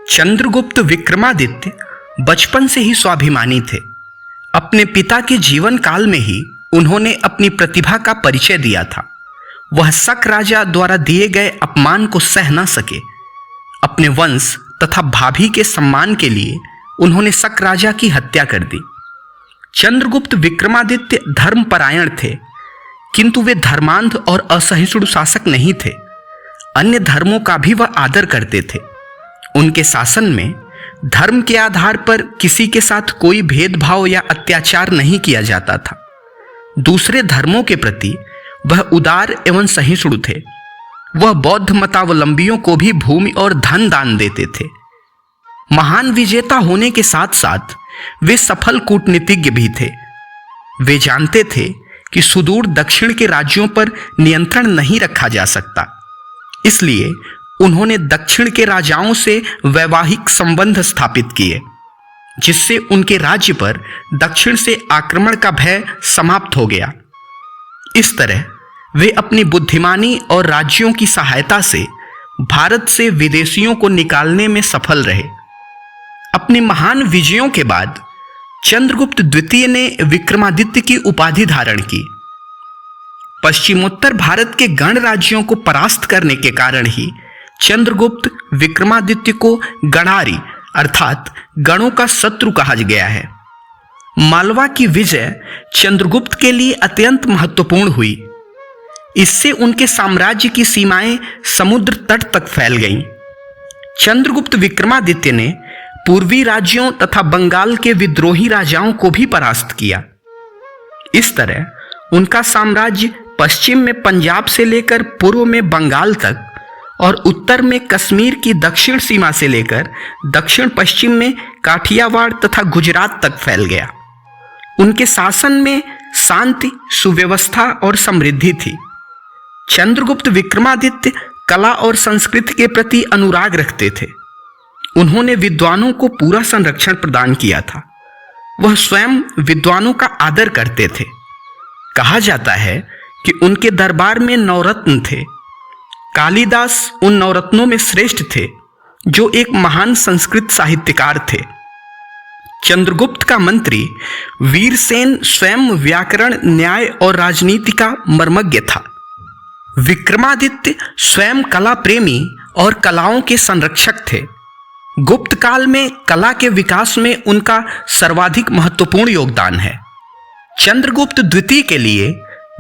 चंद्रगुप्त विक्रमादित्य बचपन से ही स्वाभिमानी थे। अपने पिता के जीवन काल में ही उन्होंने अपनी प्रतिभा का परिचय दिया था। वह शक राजा द्वारा दिए गए अपमान को सह न सके। अपने वंश तथा भाभी के सम्मान के लिए उन्होंने शक राजा की हत्या कर दी। चंद्रगुप्त विक्रमादित्य धर्मपरायण थे, किंतु वे धर्मांध और असहिष्णु शासक नहीं थे। अन्य धर्मों का भी वह आदर करते थे। उनके शासन में धर्म के आधार पर किसी के साथ कोई भेदभाव या अत्याचार नहीं किया जाता था। दूसरे धर्मों के प्रति वह उदार एवं सहिष्णु थे। वह बौद्ध मतावलंबियों को भी भूमि और धन दान देते थे। महान विजेता होने के साथ साथ वे सफल कूटनीतिज्ञ भी थे। वे जानते थे कि सुदूर दक्षिण के राज्यों पर नियंत्रण नहीं रखा जा सकता, इसलिए उन्होंने दक्षिण के राजाओं से वैवाहिक संबंध स्थापित किए, जिससे उनके राज्य पर दक्षिण से आक्रमण का भय समाप्त हो गया। इस तरह वे अपनी बुद्धिमानी और राज्यों की सहायता से भारत से विदेशियों को निकालने में सफल रहे। अपनी महान विजयों के बाद चंद्रगुप्त द्वितीय ने विक्रमादित्य की उपाधि धारण की। पश्चिमोत्तर भारत के गण राज्यों को परास्त करने के कारण ही चंद्रगुप्त विक्रमादित्य को गणारी अर्थात गणों का शत्रु कहा गया है। मालवा की विजय चंद्रगुप्त के लिए अत्यंत महत्वपूर्ण हुई। इससे उनके साम्राज्य की सीमाएं समुद्र तट तक फैल गईं। चंद्रगुप्त विक्रमादित्य ने पूर्वी राज्यों तथा बंगाल के विद्रोही राजाओं को भी परास्त किया। इस तरह उनका साम्राज्य पश्चिम में पंजाब से लेकर पूर्व में बंगाल तक और उत्तर में कश्मीर की दक्षिण सीमा से लेकर दक्षिण पश्चिम में काठियावाड़ तथा गुजरात तक फैल गया। उनके शासन में शांति, सुव्यवस्था और समृद्धि थी। चंद्रगुप्त विक्रमादित्य कला और संस्कृति के प्रति अनुराग रखते थे। उन्होंने विद्वानों को पूरा संरक्षण प्रदान किया था। वह स्वयं विद्वानों का आदर करते थे। कहा जाता है कि उनके दरबार में नवरत्न थे। कालिदास उन नवरत्नों में श्रेष्ठ थे, जो एक महान संस्कृत साहित्यकार थे। चंद्रगुप्त का मंत्री वीरसेन स्वयं व्याकरण, न्याय और राजनीति का मर्मज्ञ था। विक्रमादित्य स्वयं कला प्रेमी और कलाओं के संरक्षक थे। गुप्त काल में कला के विकास में उनका सर्वाधिक महत्वपूर्ण योगदान है। चंद्रगुप्त द्वितीय के लिए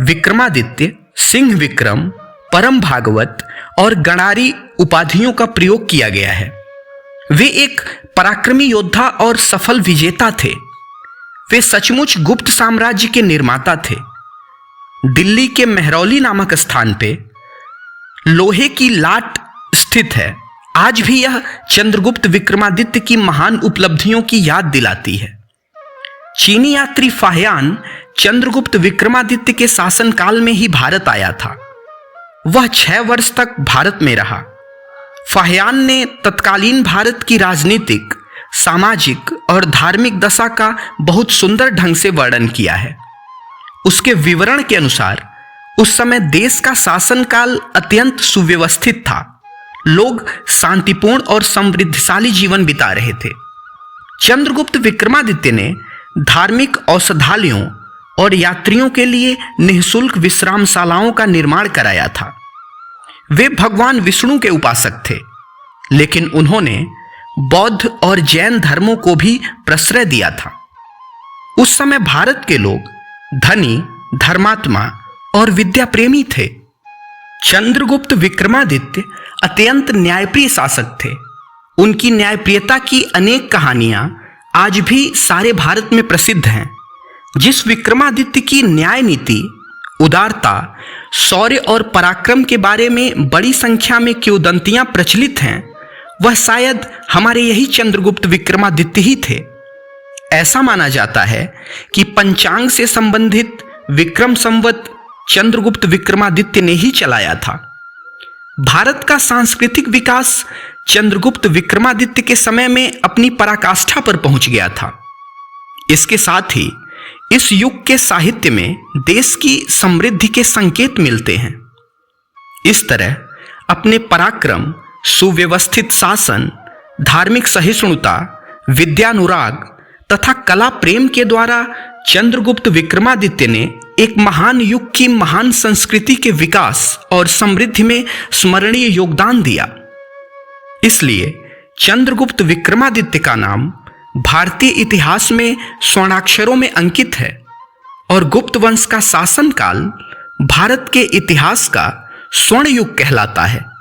विक्रमादित्य, सिंह विक्रम, परम भागवत और गणारी उपाधियों का प्रयोग किया गया है। वे एक पराक्रमी योद्धा और सफल विजेता थे। वे सचमुच गुप्त साम्राज्य के निर्माता थे। दिल्ली के मेहरौली नामक स्थान पे लोहे की लाट स्थित है। आज भी यह चंद्रगुप्त विक्रमादित्य की महान उपलब्धियों की याद दिलाती है। चीनी यात्री फाहियान चंद्रगुप्त विक्रमादित्य के शासनकाल में ही भारत आया था। वह 6 वर्ष तक भारत में रहा। फाहियान ने तत्कालीन भारत की राजनीतिक, सामाजिक और धार्मिक दशा का बहुत सुंदर ढंग से वर्णन किया है। उसके विवरण के अनुसार उस समय देश का शासनकाल अत्यंत सुव्यवस्थित था। लोग शांतिपूर्ण और समृद्धिशाली जीवन बिता रहे थे। चंद्रगुप्त विक्रमादित्य ने धार्मिक औषधालयों और यात्रियों के लिए निःशुल्क विश्रामशालाओं का निर्माण कराया था। वे भगवान विष्णु के उपासक थे, लेकिन उन्होंने बौद्ध और जैन धर्मों को भी प्रश्रय दिया था। उस समय भारत के लोग धनी, धर्मात्मा और विद्या प्रेमी थे। चंद्रगुप्त विक्रमादित्य अत्यंत न्यायप्रिय शासक थे। उनकी न्यायप्रियता की अनेक कहानियां आज भी सारे भारत में प्रसिद्ध हैं। जिस विक्रमादित्य की न्याय नीति, उदारता, शौर्य और पराक्रम के बारे में बड़ी संख्या में किंवदंतियां प्रचलित हैं, वह शायद हमारे यही चंद्रगुप्त विक्रमादित्य ही थे। ऐसा माना जाता है कि पंचांग से संबंधित विक्रम संवत चंद्रगुप्त विक्रमादित्य ने ही चलाया था। भारत का सांस्कृतिक विकास चंद्रगुप्त विक्रमादित्य के समय में अपनी पराकाष्ठा पर पहुंच गया था। इसके साथ ही इस युग के साहित्य में देश की समृद्धि के संकेत मिलते हैं। इस तरह अपने पराक्रम, सुव्यवस्थित शासन, धार्मिक सहिष्णुता, विद्यानुराग तथा कला प्रेम के द्वारा चंद्रगुप्त विक्रमादित्य ने एक महान युग की महान संस्कृति के विकास और समृद्धि में स्मरणीय योगदान दिया। इसलिए चंद्रगुप्त विक्रमादित्य का नाम भारतीय इतिहास में स्वर्णाक्षरों में अंकित है और गुप्त वंश का शासनकाल भारत के इतिहास का स्वर्ण युग कहलाता है।